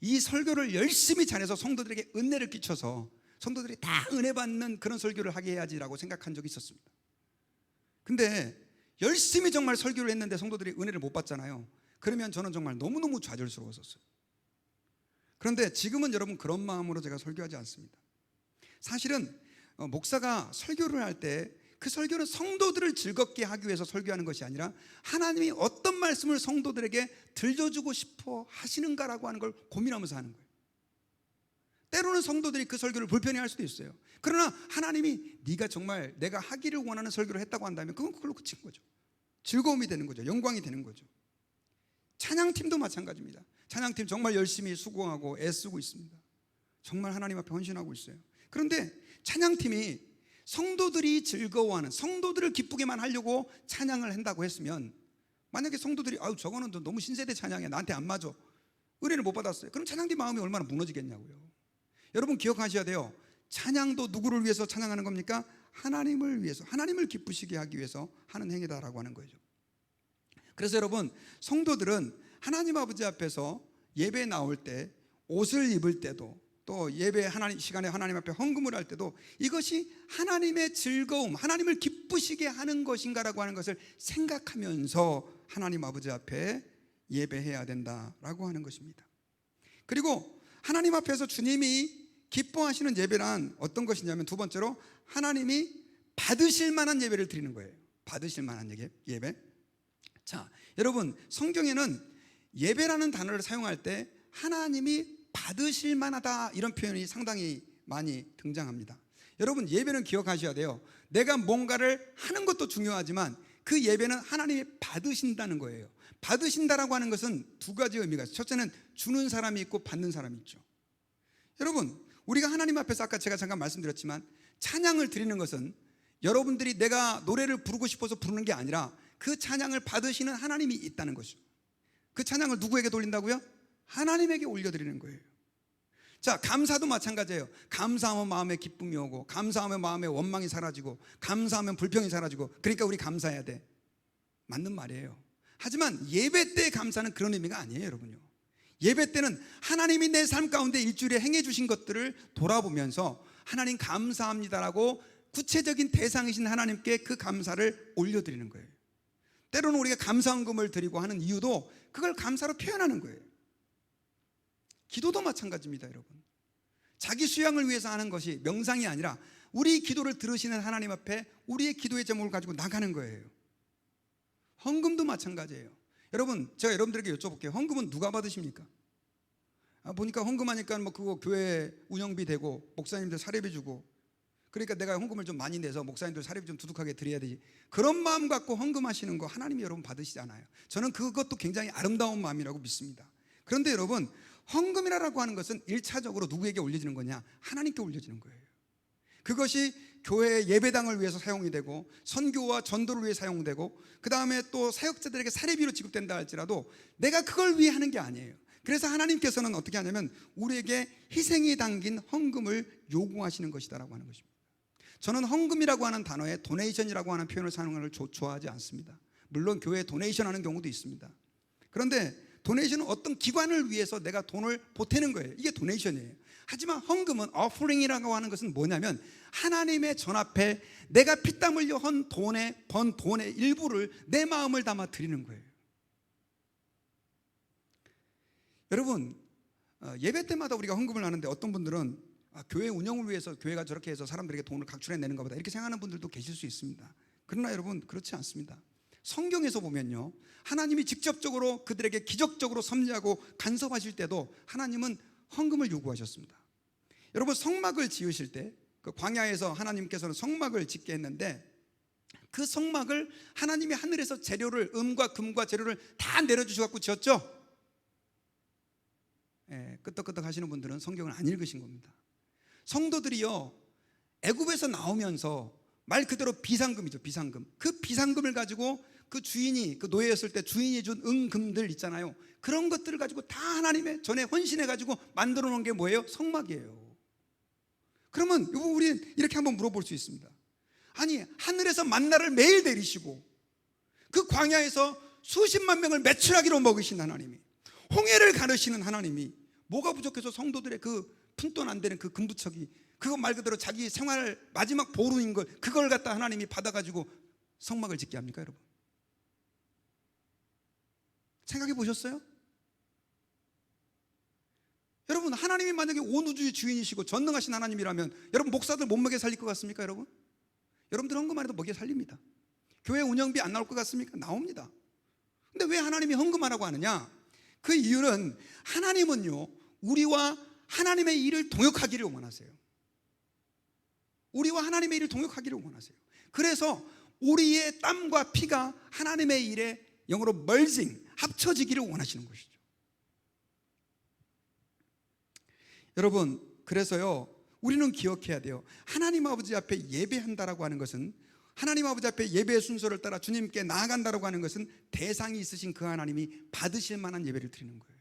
이 설교를 열심히 잘해서 성도들에게 은혜를 끼쳐서 성도들이 다 은혜 받는 그런 설교를 하게 해야지라고 생각한 적이 있었습니다. 근데 열심히 정말 설교를 했는데 성도들이 은혜를 못 받잖아요. 그러면 저는 정말 너무너무 좌절스러웠었어요. 그런데 지금은 여러분, 그런 마음으로 제가 설교하지 않습니다. 사실은 목사가 설교를 할 때 그 설교는 성도들을 즐겁게 하기 위해서 설교하는 것이 아니라 하나님이 어떤 말씀을 성도들에게 들려주고 싶어 하시는가라고 하는 걸 고민하면서 하는 거예요. 때로는 성도들이 그 설교를 불편해할 수도 있어요. 그러나 하나님이 네가 정말 내가 하기를 원하는 설교를 했다고 한다면 그건 그걸로 그친 거죠. 즐거움이 되는 거죠. 영광이 되는 거죠. 찬양팀도 마찬가지입니다. 찬양팀 정말 열심히 수고하고 애쓰고 있습니다. 정말 하나님 앞에 헌신하고 있어요. 그런데 찬양팀이 성도들이 즐거워하는, 성도들을 기쁘게만 하려고 찬양을 한다고 했으면, 만약에 성도들이 저거는 너무 신세대 찬양이야, 나한테 안 맞아, 은혜를 못 받았어요. 그럼 찬양팀 마음이 얼마나 무너지겠냐고요. 여러분, 기억하셔야 돼요. 찬양도 누구를 위해서 찬양하는 겁니까? 하나님을 위해서, 하나님을 기쁘시게 하기 위해서 하는 행위다라고 하는 거죠. 그래서 여러분, 성도들은 하나님 아버지 앞에서 예배에 나올 때, 옷을 입을 때도, 또 예배 시간에 하나님 앞에 헌금을 할 때도 이것이 하나님의 즐거움, 하나님을 기쁘시게 하는 것인가라고 하는 것을 생각하면서 하나님 아버지 앞에 예배해야 된다라고 하는 것입니다. 그리고 하나님 앞에서 주님이 기뻐하시는 예배란 어떤 것이냐면, 두 번째로 하나님이 받으실 만한 예배를 드리는 거예요. 받으실 만한 예배. 자, 여러분, 성경에는 예배라는 단어를 사용할 때 하나님이 받으실 만하다, 이런 표현이 상당히 많이 등장합니다. 여러분, 예배는 기억하셔야 돼요. 내가 뭔가를 하는 것도 중요하지만 그 예배는 하나님이 받으신다는 거예요. 받으신다라고 하는 것은 두 가지 의미가 있어요. 첫째는 주는 사람이 있고 받는 사람이 있죠. 여러분, 우리가 하나님 앞에서 아까 제가 잠깐 말씀드렸지만 찬양을 드리는 것은 여러분들이 내가 노래를 부르고 싶어서 부르는 게 아니라 그 찬양을 받으시는 하나님이 있다는 것이죠. 그 찬양을 누구에게 돌린다고요? 하나님에게 올려드리는 거예요. 자, 감사도 마찬가지예요. 감사하면 마음에 기쁨이 오고, 감사하면 마음에 원망이 사라지고, 감사하면 불평이 사라지고, 그러니까 우리 감사해야 돼. 맞는 말이에요. 하지만 예배 때 감사는 그런 의미가 아니에요, 여러분요. 예배 때는 하나님이 내 삶 가운데 일주일에 행해 주신 것들을 돌아보면서 하나님 감사합니다라고 구체적인 대상이신 하나님께 그 감사를 올려드리는 거예요. 때로는 우리가 감사헌금을 드리고 하는 이유도 그걸 감사로 표현하는 거예요. 기도도 마찬가지입니다, 여러분. 자기 수양을 위해서 하는 것이 명상이 아니라 우리 기도를 들으시는 하나님 앞에 우리의 기도의 제목을 가지고 나가는 거예요. 헌금도 마찬가지예요. 여러분, 제가 여러분들에게 여쭤볼게요. 헌금은 누가 받으십니까? 보니까 헌금하니까 뭐 그거 교회 운영비 되고 목사님들 사례비 주고, 그러니까 내가 헌금을 좀 많이 내서 목사님들 사례비 좀 두둑하게 드려야 되지. 그런 마음 갖고 헌금하시는 거 하나님이 여러분 받으시잖아요. 저는 그것도 굉장히 아름다운 마음이라고 믿습니다. 그런데 여러분, 헌금이라고 하는 것은 1차적으로 누구에게 올려지는 거냐? 하나님께 올려지는 거예요. 그것이 교회 예배당을 위해서 사용이 되고 선교와 전도를 위해 사용되고 그 다음에 또 사역자들에게 사례비로 지급된다 할지라도 내가 그걸 위해 하는 게 아니에요. 그래서 하나님께서는 어떻게 하냐면 우리에게 희생이 담긴 헌금을 요구하시는 것이다라고 하는 것입니다. 저는 헌금이라고 하는 단어에 도네이션이라고 하는 표현을 사용하는 걸 좋아하지 않습니다. 물론 교회에 도네이션 하는 경우도 있습니다. 그런데 도네이션은 어떤 기관을 위해서 내가 돈을 보태는 거예요. 이게 도네이션이에요. 하지만 헌금은 어퍼링이라고 하는 것은 뭐냐면 하나님의 전 앞에 내가 피땀 흘려 번 돈의 일부를 내 마음을 담아 드리는 거예요. 여러분, 예배 때마다 우리가 헌금을 하는데 어떤 분들은 교회 운영을 위해서 교회가 저렇게 해서 사람들에게 돈을 각출해내는 것보다 이렇게 생각하는 분들도 계실 수 있습니다. 그러나 여러분, 그렇지 않습니다. 성경에서 보면요, 하나님이 직접적으로 그들에게 기적적으로 섭리하고 간섭하실 때도 하나님은 헌금을 요구하셨습니다. 여러분, 성막을 지으실 때 그 광야에서 하나님께서는 성막을 짓게 했는데 그 성막을 하나님이 하늘에서 재료를, 음과 금과 재료를 다 내려주셔서 지었죠. 끄떡끄떡 하시는 분들은 성경을 안 읽으신 겁니다. 성도들이요, 애굽에서 나오면서 말 그대로 비상금이죠. 비상금. 그 비상금을 가지고 그 주인이, 그 노예였을 때 주인이 준 은금들 있잖아요. 그런 것들을 가지고 다 하나님의 전에 헌신해 가지고 만들어 놓은 게 뭐예요? 성막이에요. 그러면 우리 이렇게 한번 물어볼 수 있습니다. 아니, 하늘에서 만나를 매일 내리시고 그 광야에서 수십만 명을 매출하기로 먹으신 하나님이, 홍해를 가르시는 하나님이 뭐가 부족해서 성도들의 그 푼돈 안 되는 그 금부척이, 그거 말 그대로 자기 생활 마지막 보루인 걸, 그걸 갖다 하나님이 받아가지고 성막을 짓게 합니까? 여러분, 생각해 보셨어요? 여러분, 하나님이 만약에 온 우주의 주인이시고 전능하신 하나님이라면 여러분, 목사들 못 먹여 살릴 것 같습니까? 여러분, 여러분들 헌금만 해도 먹여 살립니다. 교회 운영비 안 나올 것 같습니까? 나옵니다. 근데 왜 하나님이 헌금하라고 하느냐? 그 이유는 하나님은요, 우리와 하나님의 일을 동역하기를 원하세요. 우리와 하나님의 일을 동역하기를 원하세요. 그래서 우리의 땀과 피가 하나님의 일에 영어로 멀징, 합쳐지기를 원하시는 것이죠. 여러분, 그래서요, 우리는 기억해야 돼요. 하나님 아버지 앞에 예배한다라고 하는 것은, 하나님 아버지 앞에 예배의 순서를 따라 주님께 나아간다라고 하는 것은 대상이 있으신 그 하나님이 받으실 만한 예배를 드리는 거예요.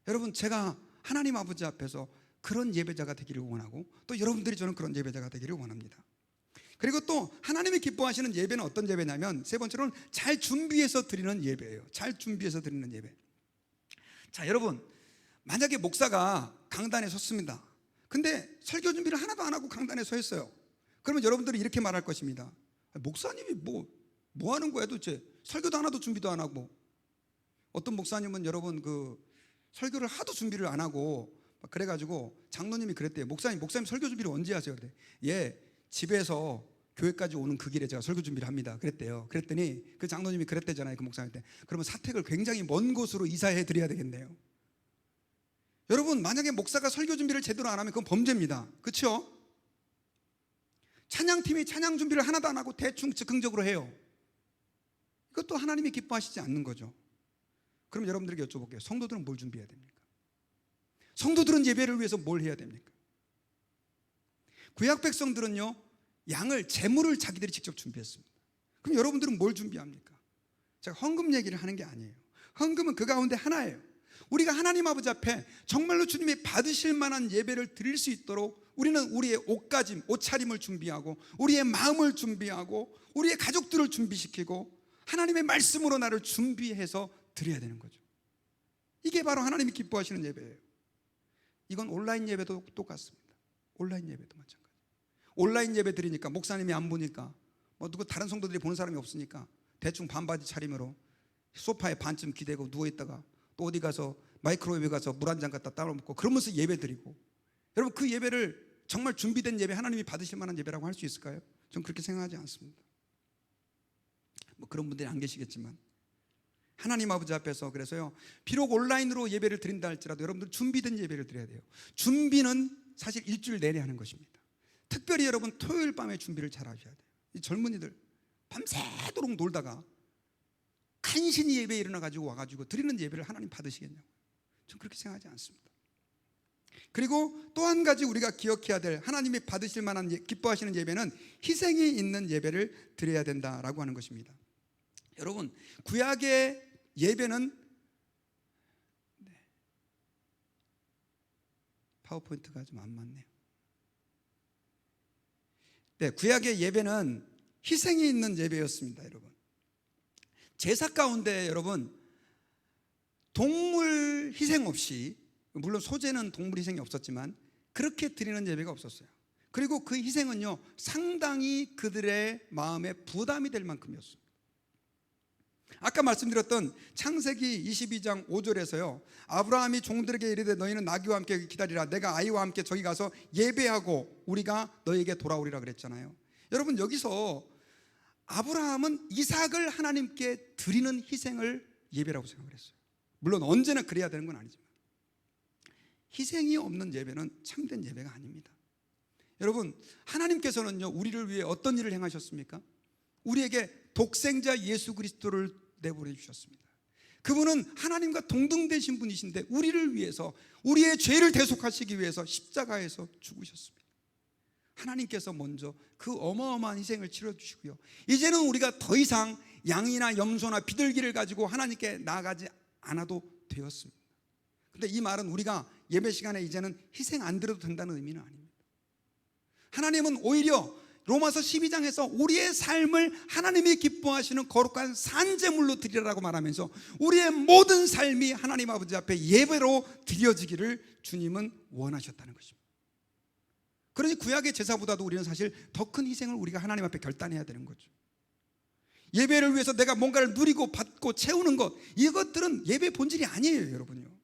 여러분, 제가 하나님 아버지 앞에서 그런 예배자가 되기를 원하고 또 여러분들이 저는 그런 예배자가 되기를 원합니다. 그리고 또 하나님이 기뻐하시는 예배는 어떤 예배냐면, 세 번째로는 잘 준비해서 드리는 예배예요. 잘 준비해서 드리는 예배. 자, 여러분, 만약에 목사가 강단에 섰습니다. 근데 설교 준비를 하나도 안 하고 강단에 서 있어요. 그러면 여러분들이 이렇게 말할 것입니다. 목사님이 뭐 하는 거야 도대체? 설교도 하나도 준비도 안 하고. 어떤 목사님은 여러분 그 설교를 하도 준비를 안 하고 그래가지고 장로님이 그랬대요. 목사님 설교 준비를 언제 하세요? 그래. 예, 집에서 교회까지 오는 그 길에 제가 설교 준비를 합니다. 그랬대요. 그랬더니 그 장로님이 그랬대잖아요. 그 목사님한테. 그러면 사택을 굉장히 먼 곳으로 이사해 드려야 되겠네요. 여러분, 만약에 목사가 설교 준비를 제대로 안 하면 그건 범죄입니다. 그렇죠? 찬양팀이 찬양 준비를 하나도 안 하고 대충 즉흥적으로 해요. 이것도 하나님이 기뻐하시지 않는 거죠. 그럼 여러분들에게 여쭤볼게요. 성도들은 뭘 준비해야 됩니까? 성도들은 예배를 위해서 뭘 해야 됩니까? 구약 백성들은요, 양을, 제물을 자기들이 직접 준비했습니다. 그럼 여러분들은 뭘 준비합니까? 제가 헌금 얘기를 하는 게 아니에요. 헌금은 그 가운데 하나예요. 우리가 하나님 아버지 앞에 정말로 주님이 받으실 만한 예배를 드릴 수 있도록 우리는 우리의 옷가짐, 옷차림을 준비하고 우리의 마음을 준비하고 우리의 가족들을 준비시키고 하나님의 말씀으로 나를 준비해서 드려야 되는 거죠. 이게 바로 하나님이 기뻐하시는 예배예요. 이건 온라인 예배도 똑같습니다. 온라인 예배도 마찬가지. 온라인 예배 드리니까 목사님이 안 보니까 누구 다른 성도들이 보는 사람이 없으니까 대충 반바지 차림으로 소파에 반쯤 기대고 누워있다가 또 어디 가서 마이크로웨이브 가서 물 한 잔 갖다 따로 먹고 그러면서 예배 드리고, 여러분 그 예배를 정말 준비된 예배, 하나님이 받으실 만한 예배라고 할 수 있을까요? 저는 그렇게 생각하지 않습니다. 그런 분들이 안 계시겠지만 하나님 아버지 앞에서. 그래서요, 비록 온라인으로 예배를 드린다 할지라도 여러분들 준비된 예배를 드려야 돼요. 준비는 사실 일주일 내내 하는 것입니다. 특별히 여러분 토요일 밤에 준비를 잘 하셔야 돼요. 이 젊은이들 밤새도록 놀다가 간신히 예배에 일어나가지고 와가지고 드리는 예배를 하나님 받으시겠냐고. 전 그렇게 생각하지 않습니다. 그리고 또 한 가지 우리가 기억해야 될, 하나님이 받으실 만한 기뻐하시는 예배는 희생이 있는 예배를 드려야 된다라고 하는 것입니다. 여러분, 구약의 예배는, 파워포인트가 좀 안 맞네요. 구약의 예배는 희생이 있는 예배였습니다. 여러분, 제사 가운데 여러분 동물 희생 없이, 물론 소제는 동물 희생이 없었지만 그렇게 드리는 예배가 없었어요. 그리고 그 희생은요, 상당히 그들의 마음에 부담이 될 만큼이었습니다. 아까 말씀드렸던 창세기 22장 5절에서요, 아브라함이 종들에게 이르되 너희는 나귀와 함께 기다리라, 내가 아이와 함께 저기 가서 예배하고 우리가 너에게 돌아오리라 그랬잖아요. 여러분, 여기서 아브라함은 이삭을 하나님께 드리는 희생을 예배라고 생각을 했어요. 물론 언제나 그래야 되는 건 아니지만 희생이 없는 예배는 참된 예배가 아닙니다. 여러분, 하나님께서는요, 우리를 위해 어떤 일을 행하셨습니까? 우리에게 독생자 예수 그리스도를 내보내 주셨습니다. 그분은 하나님과 동등되신 분이신데 우리를 위해서, 우리의 죄를 대속하시기 위해서 십자가에서 죽으셨습니다. 하나님께서 먼저 그 어마어마한 희생을 치러주시고요, 이제는 우리가 더 이상 양이나 염소나 비둘기를 가지고 하나님께 나아가지 않아도 되었습니다. 근데 이 말은 우리가 예배 시간에 이제는 희생 안 드려도 된다는 의미는 아닙니다. 하나님은 오히려 로마서 12장에서 우리의 삶을 하나님이 기뻐하시는 거룩한 산제물로 드리라고 말하면서 우리의 모든 삶이 하나님 아버지 앞에 예배로 드려지기를 주님은 원하셨다는 것입니다. 그러니 구약의 제사보다도 우리는 사실 더 큰 희생을 우리가 하나님 앞에 결단해야 되는 거죠. 예배를 위해서 내가 뭔가를 누리고 받고 채우는 것, 이것들은 예배 본질이 아니에요, 여러분요.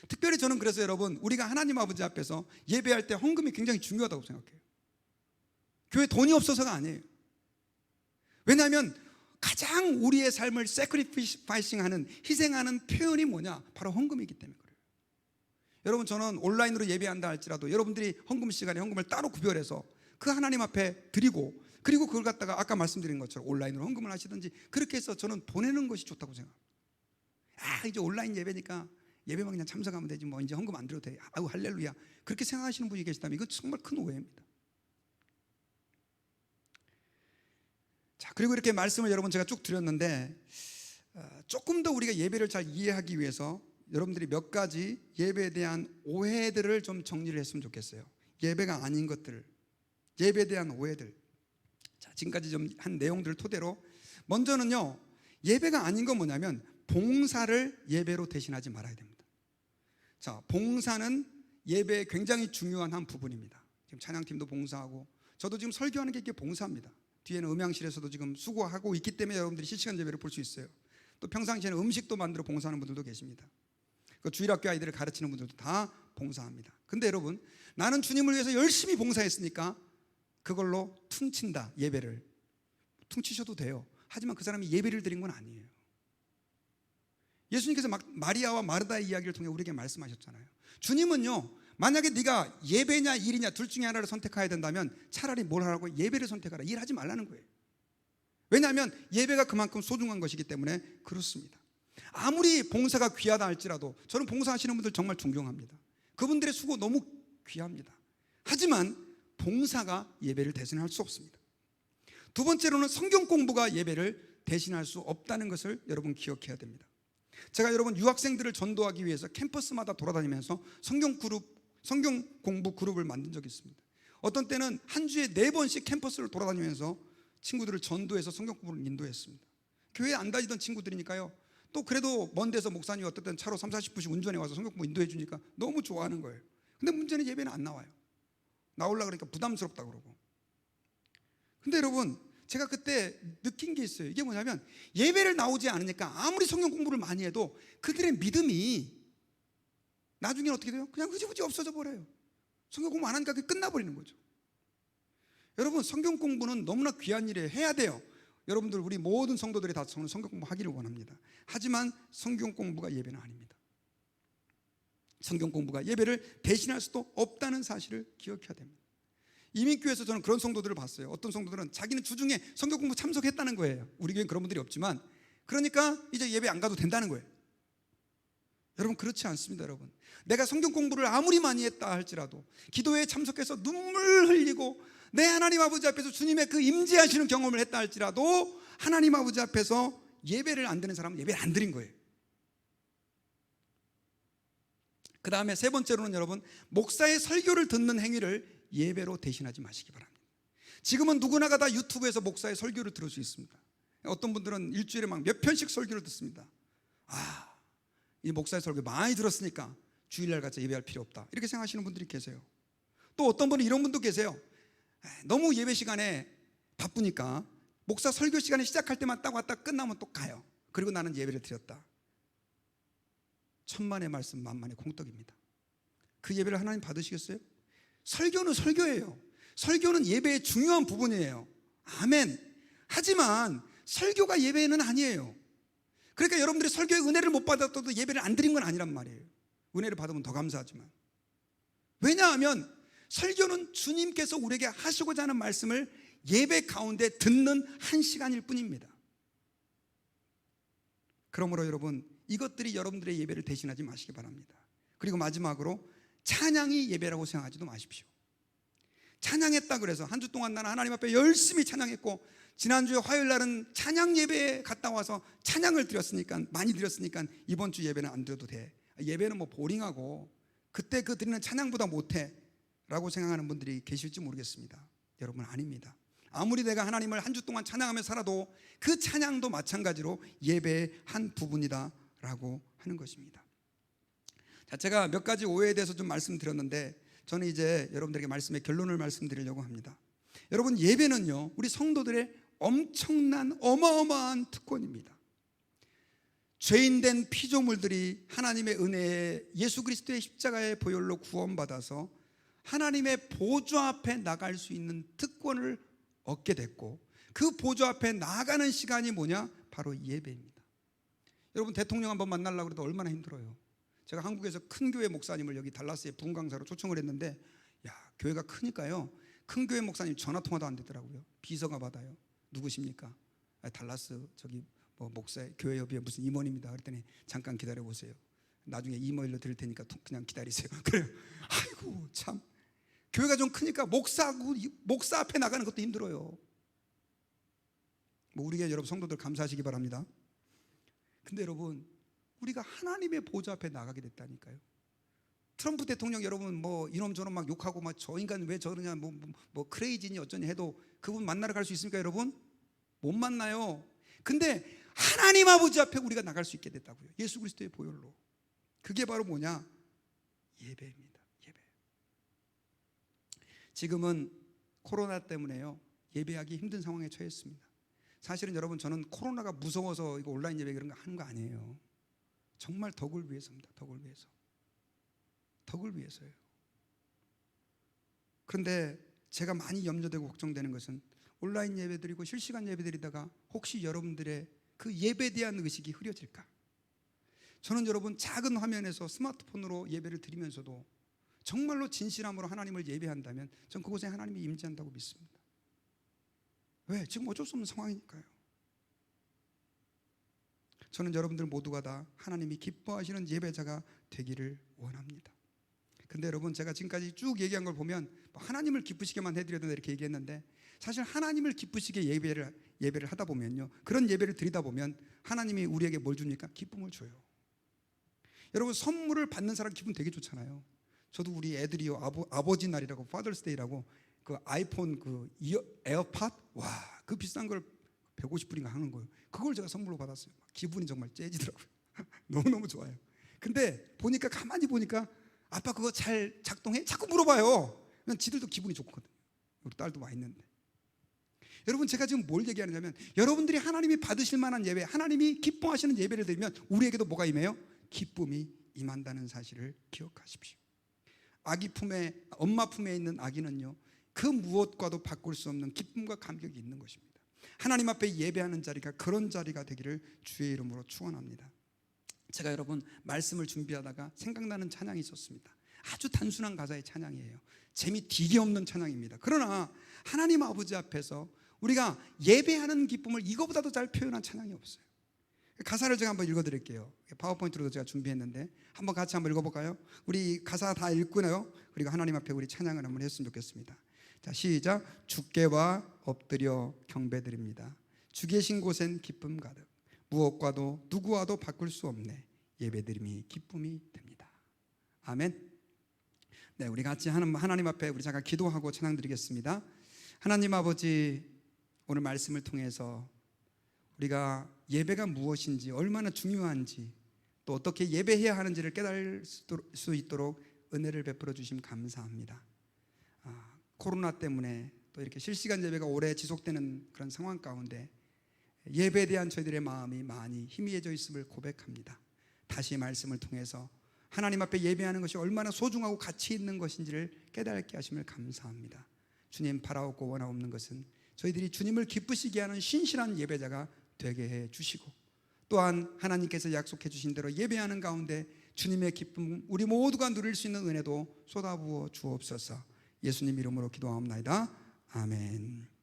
특별히 저는 그래서 여러분, 우리가 하나님 아버지 앞에서 예배할 때 헌금이 굉장히 중요하다고 생각해요. 교회 돈이 없어서가 아니에요. 왜냐하면 가장 우리의 삶을 sacrificing하는, 희생하는 표현이 뭐냐? 바로 헌금이기 때문에 그래요. 여러분, 저는 온라인으로 예배한다 할지라도 여러분들이 헌금 시간에 헌금을 따로 구별해서 그 하나님 앞에 드리고, 그리고 그걸 갖다가 아까 말씀드린 것처럼 온라인으로 헌금을 하시든지 그렇게 해서 저는 보내는 것이 좋다고 생각합니다. 이제 온라인 예배니까 예배만 그냥 참석하면 되지, 뭐 이제 헌금 안 드려도 돼, 아우 할렐루야, 그렇게 생각하시는 분이 계시다면 이건 정말 큰 오해입니다. 자, 그리고 이렇게 말씀을 여러분 제가 쭉 드렸는데, 조금 더 우리가 예배를 잘 이해하기 위해서 여러분들이 몇 가지 예배에 대한 오해들을 좀 정리를 했으면 좋겠어요. 예배가 아닌 것들, 예배에 대한 오해들. 자, 지금까지 좀 한 내용들을 토대로, 먼저는요, 예배가 아닌 건 뭐냐면 봉사를 예배로 대신하지 말아야 됩니다. 자, 봉사는 예배의 굉장히 중요한 한 부분입니다. 지금 찬양팀도 봉사하고, 저도 지금 설교하는 게 이게 봉사입니다. 뒤에는 음향실에서도 지금 수고하고 있기 때문에 여러분들이 실시간 예배를 볼 수 있어요. 또 평상시에는 음식도 만들어 봉사하는 분들도 계십니다. 그 주일학교 아이들을 가르치는 분들도 다 봉사합니다. 근데 여러분, 나는 주님을 위해서 열심히 봉사했으니까 그걸로 퉁친다, 예배를. 퉁치셔도 돼요. 하지만 그 사람이 예배를 드린 건 아니에요. 예수님께서 마리아와 마르다의 이야기를 통해 우리에게 말씀하셨잖아요. 주님은요, 만약에 네가 예배냐 일이냐 둘 중에 하나를 선택해야 된다면 차라리 뭘 하라고? 예배를 선택하라. 일하지 말라는 거예요. 왜냐하면 예배가 그만큼 소중한 것이기 때문에 그렇습니다. 아무리 봉사가 귀하다 할지라도 저는 봉사하시는 분들 정말 존경합니다. 그분들의 수고 너무 귀합니다. 하지만 봉사가 예배를 대신할 수 없습니다. 두 번째로는 성경 공부가 예배를 대신할 수 없다는 것을 여러분 기억해야 됩니다. 제가 여러분 유학생들을 전도하기 위해서 캠퍼스마다 돌아다니면서 성경 공부 그룹을 만든 적이 있습니다. 어떤 때는 한 주에 4번씩 캠퍼스를 돌아다니면서 친구들을 전도해서 성경 공부를 인도했습니다. 교회 안 다니던 친구들이니까요, 또 그래도 먼 데서 목사님이 어떨 때는 차로 30-40분씩 운전해 와서 성경 공부 인도해 주니까 너무 좋아하는 거예요. 근데 문제는 예배는 안 나와요. 나오려고 그러니까 부담스럽다 그러고. 근데 여러분, 제가 그때 느낀 게 있어요. 이게 뭐냐면 예배를 나오지 않으니까 아무리 성경 공부를 많이 해도 그들의 믿음이 나중에 어떻게 돼요? 그냥 흐지부지 없어져 버려요. 성경 공부 안 하니까 그게 끝나버리는 거죠. 여러분, 성경 공부는 너무나 귀한 일이에요. 해야 돼요. 여러분들 우리 모든 성도들이 다 성경 공부하기를 원합니다. 하지만 성경 공부가 예배는 아닙니다. 성경 공부가 예배를 대신할 수도 없다는 사실을 기억해야 됩니다. 이민교회에서 저는 그런 성도들을 봤어요. 어떤 성도들은 자기는 주중에 성경 공부 참석했다는 거예요. 우리 교회는 그런 분들이 없지만, 그러니까 이제 예배 안 가도 된다는 거예요. 여러분, 그렇지 않습니다. 여러분, 내가 성경 공부를 아무리 많이 했다 할지라도, 기도회에 참석해서 눈물 흘리고 내 하나님 아버지 앞에서 주님의 그 임재하시는 경험을 했다 할지라도, 하나님 아버지 앞에서 예배를 안 드는 사람은 예배를 안 드린 거예요. 그 다음에 세 번째로는 여러분, 목사의 설교를 듣는 행위를 예배로 대신하지 마시기 바랍니다. 지금은 누구나가 다 유튜브에서 목사의 설교를 들을 수 있습니다. 어떤 분들은 일주일에 막 몇 편씩 설교를 듣습니다. 이 목사의 설교 많이 들었으니까 주일날 같이 예배할 필요 없다, 이렇게 생각하시는 분들이 계세요. 또 어떤 분은 이런 분도 계세요. 너무 예배 시간에 바쁘니까 목사 설교 시간에 시작할 때만 딱 왔다 끝나면 또 가요. 그리고 나는 예배를 드렸다. 천만의 말씀 만만의 콩떡입니다. 그 예배를 하나님 받으시겠어요? 설교는 설교예요. 설교는 예배의 중요한 부분이에요. 아멘. 하지만 설교가 예배는 아니에요. 그러니까 여러분들이 설교의 은혜를 못 받았어도 예배를 안 드린 건 아니란 말이에요. 은혜를 받으면 더 감사하지만. 왜냐하면 설교는 주님께서 우리에게 하시고자 하는 말씀을 예배 가운데 듣는 한 시간일 뿐입니다. 그러므로 여러분, 이것들이 여러분들의 예배를 대신하지 마시기 바랍니다. 그리고 마지막으로, 찬양이 예배라고 생각하지도 마십시오. 찬양했다 그래서 한 주 동안 나는 하나님 앞에 열심히 찬양했고, 지난주에 화요일 날은 찬양 예배에 갔다 와서 찬양을 드렸으니까, 많이 드렸으니까 이번 주 예배는 안 드려도 돼, 예배는 뭐 보링하고 그때 그 드리는 찬양보다 못해 라고 생각하는 분들이 계실지 모르겠습니다. 여러분, 아닙니다. 아무리 내가 하나님을 한 주 동안 찬양하며 살아도 그 찬양도 마찬가지로 예배의 한 부분이다 라고 하는 것입니다. 자, 제가 몇 가지 오해에 대해서 좀 말씀드렸는데, 저는 이제 여러분들에게 말씀의 결론을 말씀드리려고 합니다. 여러분, 예배는요, 우리 성도들의 엄청난 어마어마한 특권입니다. 죄인된 피조물들이 하나님의 은혜에 예수 그리스도의 십자가의 보혈로 구원받아서 하나님의 보좌 앞에 나갈 수 있는 특권을 얻게 됐고, 그 보좌 앞에 나가는 시간이 뭐냐? 바로 예배입니다. 여러분, 대통령 한번 만나려고 해도 얼마나 힘들어요. 제가 한국에서 큰 교회 목사님을 여기 달라스에 부흥 강사로 초청을 했는데, 교회가 크니까요, 큰 교회 목사님 전화 통화도 안 되더라고요. 비서가 받아요. 누구십니까? 달라스 저기 뭐 목사의 교회 협의회 무슨 임원입니다. 그랬더니 잠깐 기다려 보세요. 나중에 이메일로 드릴 테니까 그냥 기다리세요. 그래요. 아이고 참, 교회가 좀 크니까 목사 앞에 나가는 것도 힘들어요. 뭐 우리 교회 여러분 성도들 감사하시기 바랍니다. 근데 여러분, 우리가 하나님의 보좌 앞에 나가게 됐다니까요. 트럼프 대통령 여러분 뭐 이놈저놈 막 욕하고 막 저 인간 왜 저러냐 뭐 크레이지니 어쩌니 해도 그분 만나러 갈 수 있습니까 여러분? 못 만나요. 근데 하나님 아버지 앞에 우리가 나갈 수 있게 됐다고요. 예수 그리스도의 보혈로. 그게 바로 뭐냐? 예배입니다. 예배. 지금은 코로나 때문에요, 예배하기 힘든 상황에 처했습니다. 사실은 여러분, 저는 코로나가 무서워서 이거 온라인 예배 그런 거 하는 거 아니에요. 정말 덕을 위해서입니다. 덕을 위해서. 덕을 위해서예요. 그런데 제가 많이 염려되고 걱정되는 것은, 온라인 예배드리고 실시간 예배드리다가 혹시 여러분들의 그 예배에 대한 의식이 흐려질까? 저는 여러분, 작은 화면에서 스마트폰으로 예배를 드리면서도 정말로 진실함으로 하나님을 예배한다면 전 그곳에 하나님이 임재한다고 믿습니다. 왜? 지금 어쩔 수 없는 상황이니까요. 저는 여러분들 모두가 다 하나님이 기뻐하시는 예배자가 되기를 원합니다. 근데 여러분, 제가 지금까지 쭉 얘기한 걸 보면 하나님을 기쁘시게만 해드려야 된다 이렇게 얘기했는데, 사실 하나님을 기쁘시게 예배를 하다 보면요, 그런 예배를 드리다 보면 하나님이 우리에게 뭘 줍니까? 기쁨을 줘요. 여러분, 선물을 받는 사람 기분 되게 좋잖아요. 저도 우리 애들이요, 아버지 날이라고 파더스데이라고 그 아이폰 그 에어팟, 와, 그 비싼 걸 150불인가 하는 거예요. 그걸 제가 선물로 받았어요. 기분이 정말 째지더라고요. 너무너무 좋아요. 근데 보니까, 가만히 보니까 아빠 그거 잘 작동해? 자꾸 물어봐요. 그냥 지들도 기분이 좋거든요. 우리 딸도 와 있는데. 여러분, 제가 지금 뭘 얘기하느냐면, 여러분들이 하나님이 받으실 만한 예배, 하나님이 기뻐하시는 예배를 드리면 우리에게도 뭐가 임해요? 기쁨이 임한다는 사실을 기억하십시오. 엄마 품에 있는 아기는요, 그 무엇과도 바꿀 수 없는 기쁨과 감격이 있는 것입니다. 하나님 앞에 예배하는 자리가 그런 자리가 되기를 주의 이름으로 축원합니다. 제가 여러분 말씀을 준비하다가 생각나는 찬양이 있었습니다. 아주 단순한 가사의 찬양이에요. 재미 되게 없는 찬양입니다. 그러나 하나님 아버지 앞에서 우리가 예배하는 기쁨을 이거보다도 잘 표현한 찬양이 없어요. 가사를 제가 한번 읽어드릴게요. 파워포인트로도 제가 준비했는데 한번 같이 한번 읽어볼까요? 우리 가사 다 읽고요. 그리고 하나님 앞에 우리 찬양을 한번 했으면 좋겠습니다. 자, 시작. 주께와 엎드려 경배드립니다. 주 계신 곳엔 기쁨 가득. 무엇과도 누구와도 바꿀 수 없네. 예배드림이 기쁨이 됩니다. 아멘. 네, 우리 같이 하나님 앞에 우리 잠깐 기도하고 찬양드리겠습니다. 하나님 아버지, 오늘 말씀을 통해서 우리가 예배가 무엇인지, 얼마나 중요한지, 또 어떻게 예배해야 하는지를 깨달을 수 있도록 은혜를 베풀어 주심 감사합니다. 코로나 때문에 또 이렇게 실시간 예배가 오래 지속되는 그런 상황 가운데 예배에 대한 저희들의 마음이 많이 희미해져 있음을 고백합니다. 다시 말씀을 통해서 하나님 앞에 예배하는 것이 얼마나 소중하고 가치 있는 것인지를 깨닫게 하심을 감사합니다. 주님, 바라옵고 원하옵는 것은 저희들이 주님을 기쁘시게 하는 신실한 예배자가 되게 해 주시고, 또한 하나님께서 약속해 주신 대로 예배하는 가운데 주님의 기쁨 우리 모두가 누릴 수 있는 은혜도 쏟아부어 주옵소서. 예수님 이름으로 기도하옵나이다. 아멘.